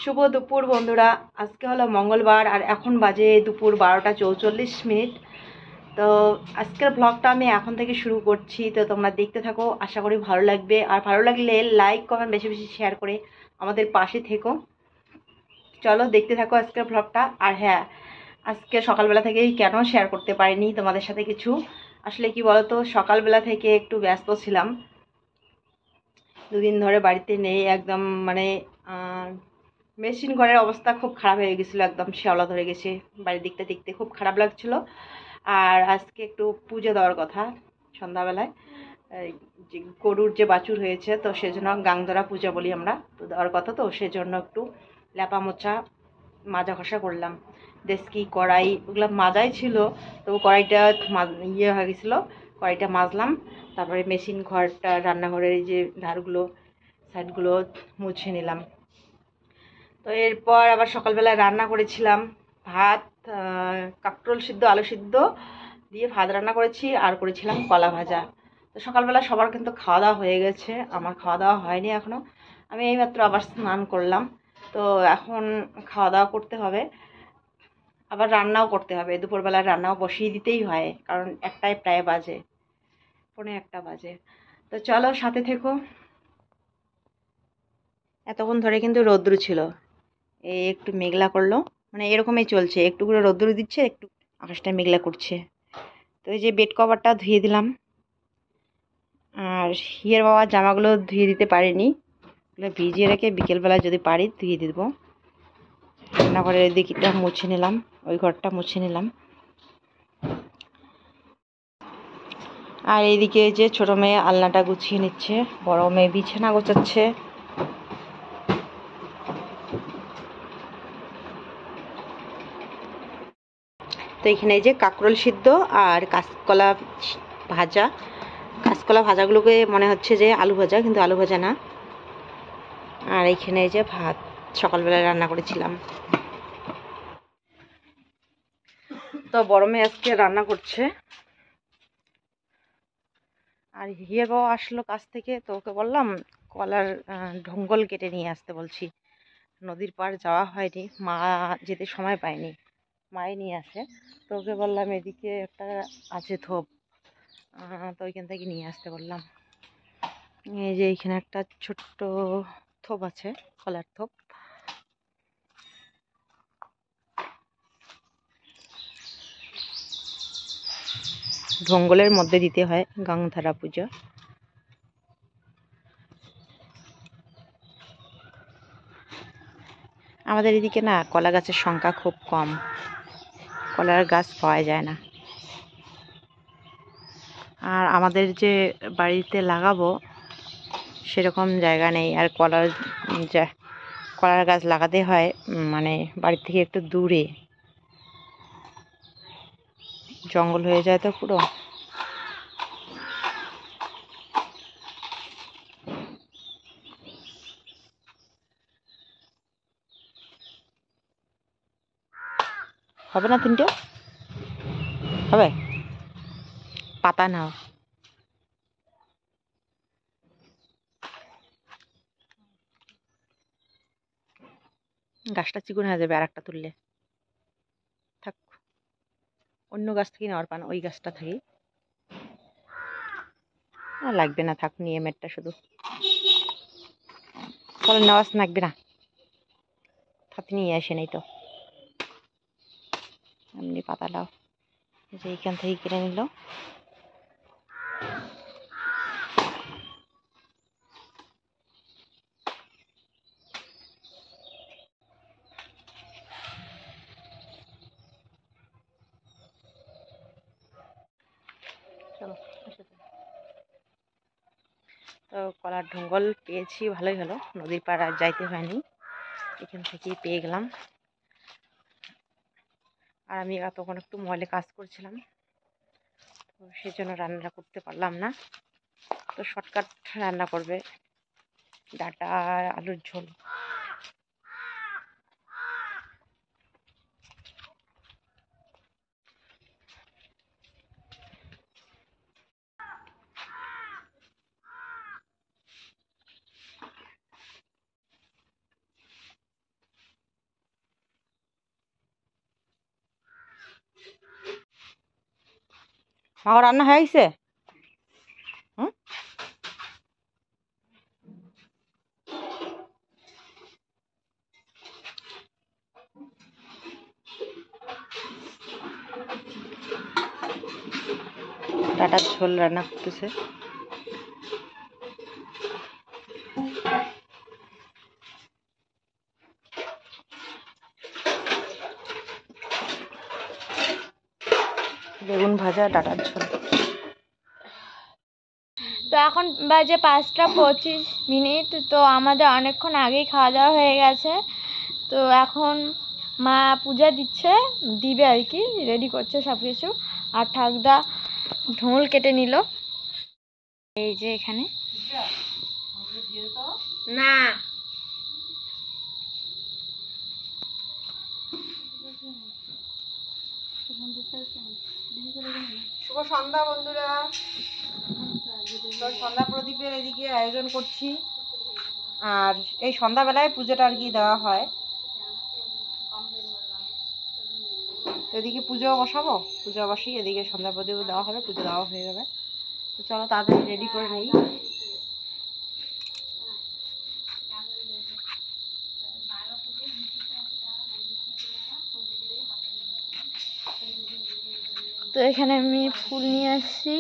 শুভ দুপুর বন্ধুরা। আজকে হলো মঙ্গলবার আর এখন বাজে দুপুর 12টা 44 মিনিট। তো আজকের ব্লগটা আমি এখন থেকে শুরু করছি, তো তোমরা দেখতে থাকো, আশা করি ভালো লাগবে। আর ভালো লাগলে লাইক কমেন্ট বেশি বেশি শেয়ার করে আমাদের পাশে থেকো। চলো দেখতে থাকো আজকের ব্লগটা। আর হ্যাঁ, আজকে সকালবেলা থেকেই কেন শেয়ার করতে পারিনি তোমাদের সাথে কিছু, আসলে কি বলতো, সকালবেলা থেকে একটু ব্যস্ত ছিলাম। দুদিন ধরে বাড়িতে নেই, একদম মানে মেশিন ঘরের অবস্থা খুব খারাপ হয়ে গেছিলো, একদম শ্যাওলা ধরে গেছে, বাড়ির দিকটা দেখতে খুব খারাপ লাগছিল। আর আজকে একটু পুজো দেওয়ার কথা সন্ধ্যাবেলায়, যে গরুর যে বাছুর হয়েছে, তো সেজন্য গাংধরা পূজা বলি আমরা, তো দেওয়ার কথা, তো সেজন্য একটু ল্যাপা মোচা মাজা ঘষা করলাম। ডেস্কি কড়াই ওগুলো মাজাই ছিল, তো কড়াইটা ইয়ে হয়ে গেছিলো, কড়াইটা মাজলাম। তারপরে মেশিন ঘরটা, রান্নাঘরের এই যে ধারগুলো সাইডগুলো মুছে নিলাম। তো এরপর আবার সকালবেলায় রান্না করেছিলাম ভাত, কাঁকরোল সিদ্ধ আলু সিদ্ধ দিয়ে ভাত রান্না করেছি, আর করেছিলাম কলা ভাজা। তো সকালবেলা সবার কিন্তু খাওয়া দাওয়া হয়ে গেছে, আমার খাওয়া দাওয়া হয়নি এখনও। আমি এইমাত্র আবার স্নান করলাম, তো এখন খাওয়া দাওয়া করতে হবে, আবার রান্নাও করতে হবে। দুপুরবেলার রান্নাও বসিয়ে দিতেই হয়, কারণ একটাই প্রায় বাজে, 1:45 বাজে। তো চলো সাথে থেকো। এতক্ষণ ধরে কিন্তু রৌদ্র ছিল, এই একটু মেঘলা করলো, মানে এরকমই চলছে, একটু করে রোদ্দুর দিচ্ছে, একটু আকাশটা মেঘলা করছে। তো এই যে বেড কভারটা ধুয়ে দিলাম, আর হিয়ের বাবার জামাগুলো ধুয়ে দিতে পারিনি, এগুলো ভিজিয়ে রেখে বিকেলবেলা যদি পারি ধুয়ে দেবো। রান্নাঘরের দিকটা মুছে নিলাম, ওই ঘরটা মুছে নিলাম। আর এইদিকে যে ছোটো মেয়ে আলনাটা গুছিয়ে নিচ্ছে, বড় মেয়ে বিছানা গোছাচ্ছে। তো এখানে এই যে কাঁকরোল সিদ্ধ আর কাঁচকলা ভাজা, কাঁচকলা ভাজাগুলোকে মনে হচ্ছে যে আলু ভাজা, কিন্তু আলু ভাজা না। আর এখানে এই যে ভাত সকালবেলায় রান্না করেছিলাম। তো বড় মেয়ে আজকে রান্না করছে। আর হিয়ার বাবা আসলো কাছ থেকে, তো ওকে বললাম কলার ঢঙ্গল কেটে নিয়ে আসতে বলছি। নদীর পাড় যাওয়া হয়নি, মা যেতে সময় পায়নি, মাই নিয়ে আসে। তো ওকে বললাম এদিকে একটা আছে থোপ, তো ওইখান থেকে নিয়ে আসতে বললাম। এই যে এইখানে একটা ছোট্ট থোপ আছে, কলার থোপ। ঢঙ্গলের মধ্যে দিতে হয় গাংধারা পূজা। আমাদের এদিকে না কলা গাছের সংখ্যা খুব কম, কলার গাছ পাওয়া যায় না। আর আমাদের যে বাড়িতে লাগাবো সেরকম জায়গা নেই, আর কলার গাছ লাগাতে হয় মানে বাড়ি থেকে একটু দূরে, জঙ্গল হয়ে যায় তো পুরো। হবে না 3টে? হবে, পাতা নাও। গাছটা চিকন হয়ে যাবে আর একটা তুললে, থাক, অন্য গাছ থেকে নেওয়ার পান, ওই গাছটা থেকে লাগবে না, থাক, নিয়ে মেটটা শুধু ফল নেওয়া লাগবে না, হাতে নিয়ে আসে নেই তো এমনি পাতাটাও যে এইখান থেকে কিনে নিল। চলো, তো কলার ঢঙ্গল পেয়েছি, ভালোই হলো, নদীর পাড় আর যাইতে হয়নি, এখান থেকেই পেয়ে গেলাম। আর আমি তখন একটু মলে কাজ করছিলাম, তো সেজন্য রান্না করতে পারলাম না। তো শর্টকাট রান্না করবে, ডাঁটা আর আলুর ঝোল। মাও রান্না হয়ে গেছে? হুম, ডাটার ঝোল রান্না করতেছে। বেগুন ভাজা, ডাটার ঝোল। তো এখন বাজে 5টা 25 মিনিট। তো আমাদের অনেকক্ষণ আগেই খাওয়া দাওয়া হয়ে গেছে। তো এখন মা পূজা দিবে আর কি, রেডি করছে সব কিছু। আর ঠাকুরদা ঢোল কেটে নিল এই যে এখানে। না, শুভ সন্ধ্যা বন্ধুরা। তো সন্ধ্যা প্রদীপের এদিকে আয়োজন করছি, আর এই সন্ধ্যাবেলায় পুজোটা আর কি দেওয়া হয়। এদিকে পুজো বসাবো, পুজো বসি, এদিকে সন্ধ্যা প্রদীপ দেওয়া হবে, পুজো দেওয়া হয়ে যাবে। তো চলো তাড়াতাড়ি রেডি করে নেই। তো এখানে আমি ফুল নিয়ে আসছি।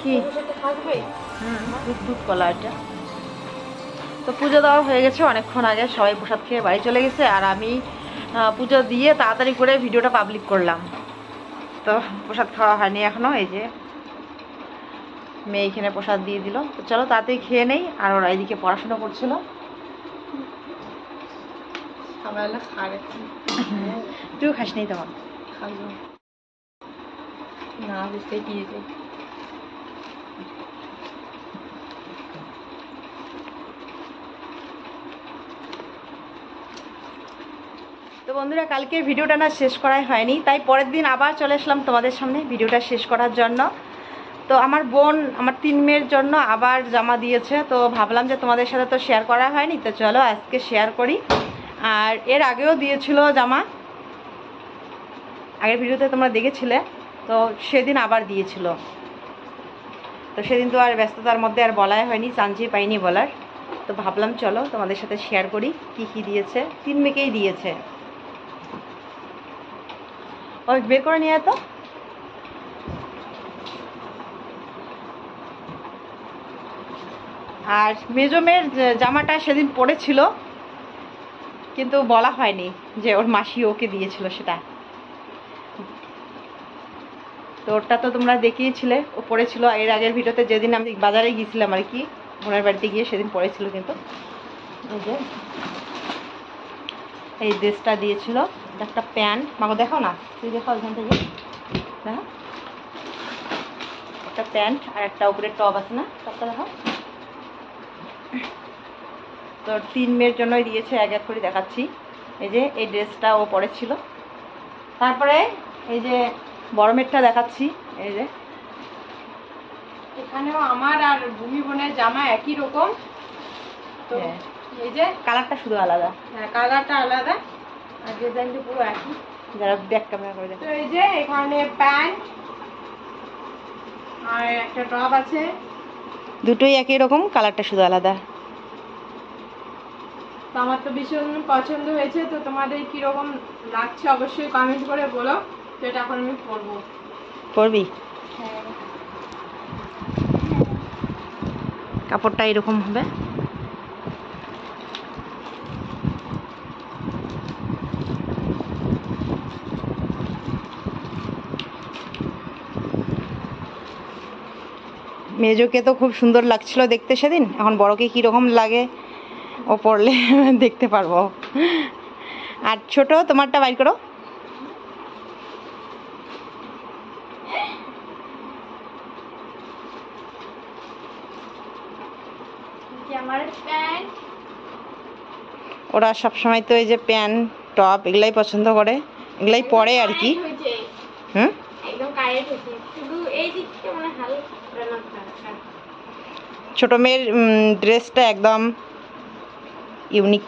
কি দুধ কলা এটা। তো পুজো দেওয়া হয়ে গেছে অনেকক্ষণ আগে, সবাই প্রসাদ খেয়ে বাড়ি চলে গেছে, আর আমি পুজো দিয়ে তাড়াতাড়ি করে ভিডিওটা পাবলিক করলাম। তো প্রসাদ খাওয়া হয়নি এখনো, এই যে মেয়ে এখানে প্রসাদ দিয়ে দিল। তো চলো তাড়াতাড়ি খেয়ে নেই, আর ওরা এদিকে পড়াশোনা করছিল। তুই খাস নেই তোমার না, বুঝতে কি তো বন্ধুরা, কালকে ভিডিওটা না শেষ করাই হয়নি, তাই পরের দিন আবার চলে আসলাম তোমাদের সামনে ভিডিওটা শেষ করার জন্য। তো আমার বোন আমার 3 মেয়ের জন্য আবার জামা দিয়েছে, তো ভাবলাম যে তোমাদের সাথে তো শেয়ার করা হয়নি, তো চলো আজকে শেয়ার করি। আর এর আগেও দিয়েছিল জামা, আগের ভিডিওতে তোমরা দেখেছিলে, তো সেদিন আবার দিয়েছিল। তো সেদিন তো আর ব্যস্ততার মধ্যে আর বলাই হয়নি, চান্সই পাইনি বলার। তো ভাবলাম চলো তোমাদের সাথে শেয়ার করি কি কি দিয়েছে। 3 মেয়েকেই দিয়েছে। ওই বের করে নিয়ে তো। আর মেজো মেয়ের জামাটা সেদিন পরেছিল, কিন্তু বলা হয়নি যে ওর মাসি ওকে দিয়েছিল সেটা। তো ওটা তো তোমরা দেখিয়েছিলে, ও পড়েছিল এর আগের ভিডিওতে, যেদিন আমি বাজারে গিয়েছিলাম আর কি, বোনের বাড়িতে গিয়ে সেদিন পড়েছিল। কিন্তু এই যে এই ড্রেসটা দিয়েছিল, এটা একটা প্যান্ট। মাকে দেখাও না, তুই দেখাও ওইখান থেকে, দেখো একটা প্যান্ট আর একটা উপরে টপ আছে না, টপটা দেখাও। তো 3 মেয়ের জন্যই দিয়েছে, এক এক করে দেখাচ্ছি। এই যে এই ড্রেসটা ও পরেছিল। তারপরে এই যে বড় মেয়েরটা দেখাচ্ছি। এই যে এখানেও আমার আর ভূমি বোনের জামা একই রকম। তো এই যে কালারটা শুধু আলাদা, হ্যাঁ কালারটা আলাদা আর ডিজাইনটা পুরো একই। যারা ব্যাক ক্যামেরা করে তো দেখো, এই যে এখানে প্যান্ট আর একটা টপ আছে। দুটোই একই রকম, কালারটা শুধু আলাদা। তো আমার তো ভীষণ পছন্দ হয়েছে। তো তোমাদের কিরকম লাগছে অবশ্যই কমেন্ট করে বলো। তো এটা এখন আমি পরবো। পরবি? হ্যাঁ কাপড়টা এরকম হবে। মেজোকে তো খুব সুন্দর লাগছিল দেখতে সেদিন, এখন বড়কে কীরকম লাগে ও পরলে দেখতে পারবো। আর ছোট তোমারটা বাইর করো। আমার প্যান্ট। ওরা সবসময় তো এই যে প্যান্ট টপ এগুলাই পছন্দ করে, এগুলাই পরে আর কি। হুম, একদম কারেক্ট হয়েছে, শুধু এই দিকটা মানে হালকা। ছোট মেয়ের ড্রেসটা একদম ইউনিক।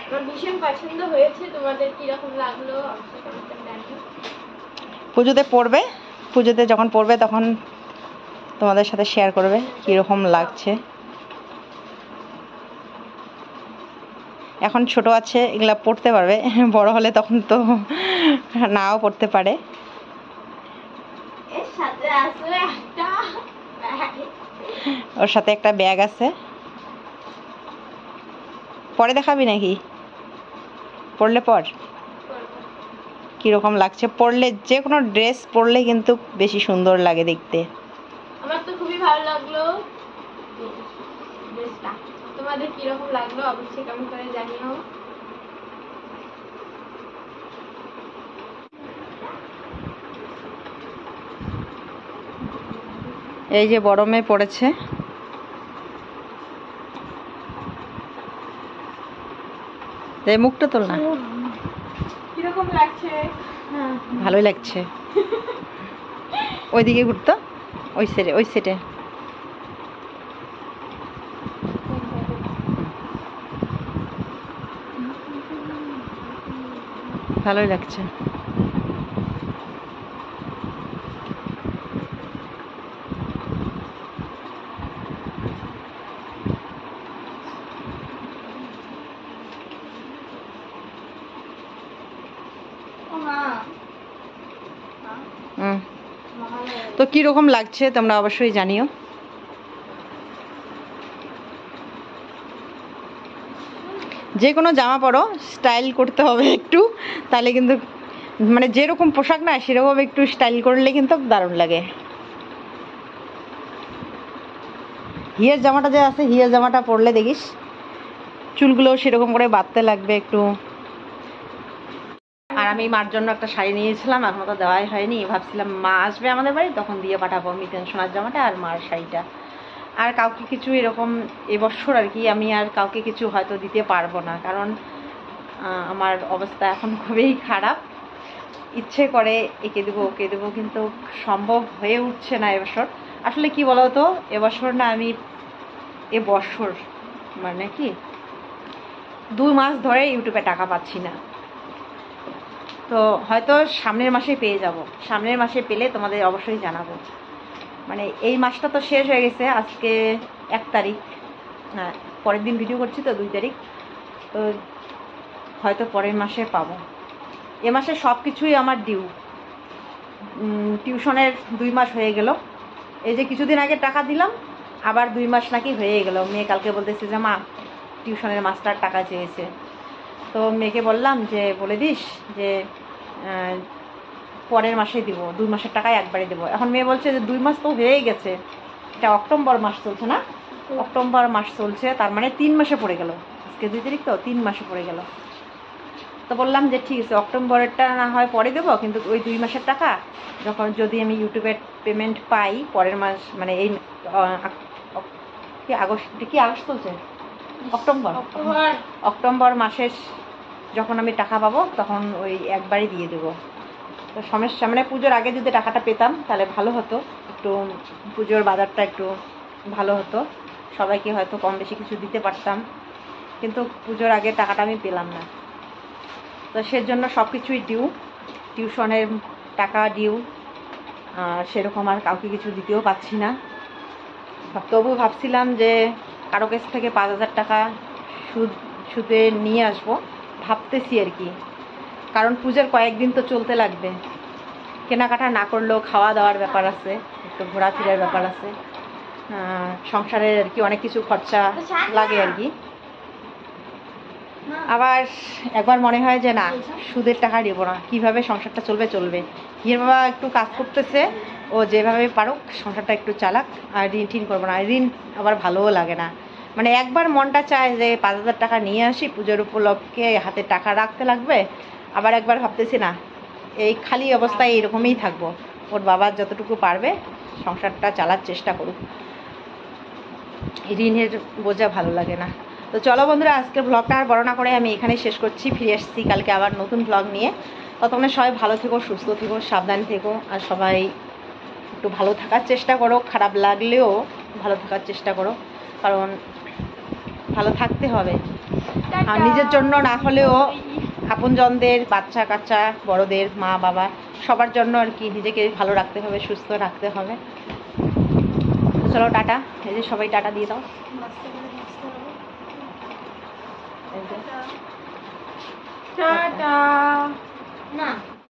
আমার ভীষণ পছন্দ হয়েছে। তোমাদের কিরকম লাগলো অবশ্যই কমেন্টে জানিও। পুজোতে পরবে, পুজোতে যখন পরবে তখন তোমাদের সাথে শেয়ার করবে কীরকম লাগছে। এখন ছোট আছে, এগুলা পড়তে পারবে, বড় হলে তখন তো নাও পড়তে পারে। এর সাথে আছে একটা ব্যাগ। ওর সাথে একটা ব্যাগ আছে। পরে দেখাবি নাকি? পরলে পর কীরকম লাগছে, পরলে যে কোনো ড্রেস পরলে কিন্তু বেশি সুন্দর লাগে দেখতে। আমার তো খুবই ভালো লাগলো ড্রেসটা। তোমাদের কিরকম লাগলো অবশ্যই কমেন্ট করে জানিও। এই যে বড় মেয়ে পড়েছে, এই মুখটা তোল না। কিরকম লাগছে? ভালোই লাগছে। ওইদিকে ঘুরতো, ওই সেটে, ওই সেটে। ভালোই লাগছে। তো কীরকম লাগছে তোমরা অবশ্যই জানিও। যে কোনো জামা পরো স্টাইল করতে হবে একটু, তাহলে কিন্তু মানে যেরকম পোশাক না সেরকম একটু স্টাইল করলে কিন্তু দারুণ লাগে। হিয়ার জামাটা যে আছে, হিয়ার জামাটা পরলে দেখিস চুলগুলো সেরকম করে বাঁধতে লাগবে একটু। আর আমি মার জন্য একটা শাড়ি নিয়েছিলাম, এখনো তো দেওয়াই হয়নি। ভাবছিলাম মা আসবে আমাদের বাড়ি তখন দিয়ে পাঠাবো মিতেন সোনার জামাটা আর মার শাড়িটা। আর কাউকে কিছু এরকম এবছর আর কি আমি আর কাউকে কিছু হয়তো দিতে পারবো না, কারণ আমার অবস্থা এখন খুবই খারাপ। ইচ্ছে করে একে দেবো ওকে দেবো, কিন্তু সম্ভব হয়ে উঠছে না এবছর। আসলে কি বলো তো, এবছর না আমি এবছর মানে কি 2 মাস ধরে ইউটিউবে টাকা পাচ্ছি না। তো হয়তো সামনের মাসে পেয়ে যাব, সামনের মাসে পেলে তোমাদের অবশ্যই জানাবো। মানে এই মাসটা তো শেষ হয়ে গেছে, আজকে 1 তারিখ, না পরের দিন ভিডিও করছি তো 2 তারিখ। তো হয়তো পরের মাসে পাবো। এ মাসে সব কিছুই আমার ডিউ। টিউশনের 2 মাস হয়ে গেল। এই যে কিছুদিন আগে টাকা দিলাম, আবার 2 মাস নাকি হয়ে গেল। মেয়ে কালকে বলতেছে যে মা টিউশনের মাস্টার টাকা চেয়েছে। তো মেয়েকে বললাম যে বলে দিস যে পরের মাসে দিব, 2 মাসের টাকায় একবারে দেবো। এখন মেয়ে বলছে যে 2 মাস তো হয়েই গেছে, এটা অক্টোবর মাস চলছে না, অক্টোবর মাস চলছে, তার মানে 3 মাসে পড়ে গেল, আজকে 2 তারিখ তো 3 মাসে পড়ে গেল। তো বললাম যে ঠিক আছে, অক্টোবরেরটা না হয় পরে দেবো, কিন্তু ওই 2 মাসের টাকা যখন যদি আমি ইউটিউবের পেমেন্ট পাই পরের মাস, মানে এই কি আগস্ট চলছে, অক্টোবর মাসের যখন আমি টাকা পাবো তখন ওই একবারই দিয়ে দেবো। তো সমস্যা মানে পুজোর আগে যদি টাকাটা পেতাম তাহলে ভালো হতো, একটু পুজোর বাজারটা একটু ভালো হতো, সবাইকে হয়তো কম বেশি কিছু দিতে পারতাম, কিন্তু পুজোর আগে টাকাটা আমি পেলাম না। তো সেজন্য সব কিছুই ডিউ, টিউশনের টাকা ডিউ, সেরকম আর কাউকে কিছু দিতেও পাচ্ছি না। তবু ভাবছিলাম যে কারো কাছ থেকে 5,000 টাকা সুদে নিয়ে আসবো, ভাবতেছি আর কি, কারণ পূজার কয়েকদিন তো চলতে লাগবে, কেনাকাটা না করলেও খাওয়া দাওয়ার ব্যাপার আছে, একটু ঘোরাফেরার ব্যাপার আছে, সংসারের আর কি অনেক কিছু খরচা লাগে আর কি। আবার একবার মনে হয় যে না, সুদের টাকা দেবো না, কীভাবে সংসারটা চলবে। হির বাবা একটু কাজ করতেছে, ও যেভাবে পারুক সংসারটা একটু চালাক, আর ঋণ টিন করবো না। ঋণ আবার ভালোও লাগে না, মানে একবার মনটা চায় যে 5,000 টাকা নিয়ে আসি, পুজোর উপলক্ষে হাতে টাকা রাখতে লাগবে, আবার একবার ভাবতেছি না, এই খালি অবস্থায় এইরকমই থাকবো, ওর বাবা যতটুকু পারবে সংসারটা চালার চেষ্টা করুক, ঋণের বোঝা ভালো লাগে না। তো চলো বন্ধুরা, আজকের ব্লগটা আর বড় না করে আমি এখানেই শেষ করছি, ফিরে আসছি কালকে আবার নতুন ব্লগ নিয়ে। ততক্ষণে সবাই ভালো থেকো, সুস্থ থেকো, সাবধানে থেকো, আর সবাই একটু ভালো থাকার চেষ্টা করো, খারাপ লাগলেও ভালো থাকার চেষ্টা করো, কারণ ভালো থাকতে হবে, আর নিজের জন্য না হলেও আপনজনদের, বাচ্চা কাচ্চা, বড়দের, মা বাবা, সবার জন্য আর কি নিজেকে ভালো রাখতে হবে, সুস্থ রাখতে হবে। তো চলো টাটা, এই যে সবাই টাটা দিয়ে দাও। টাটা। না।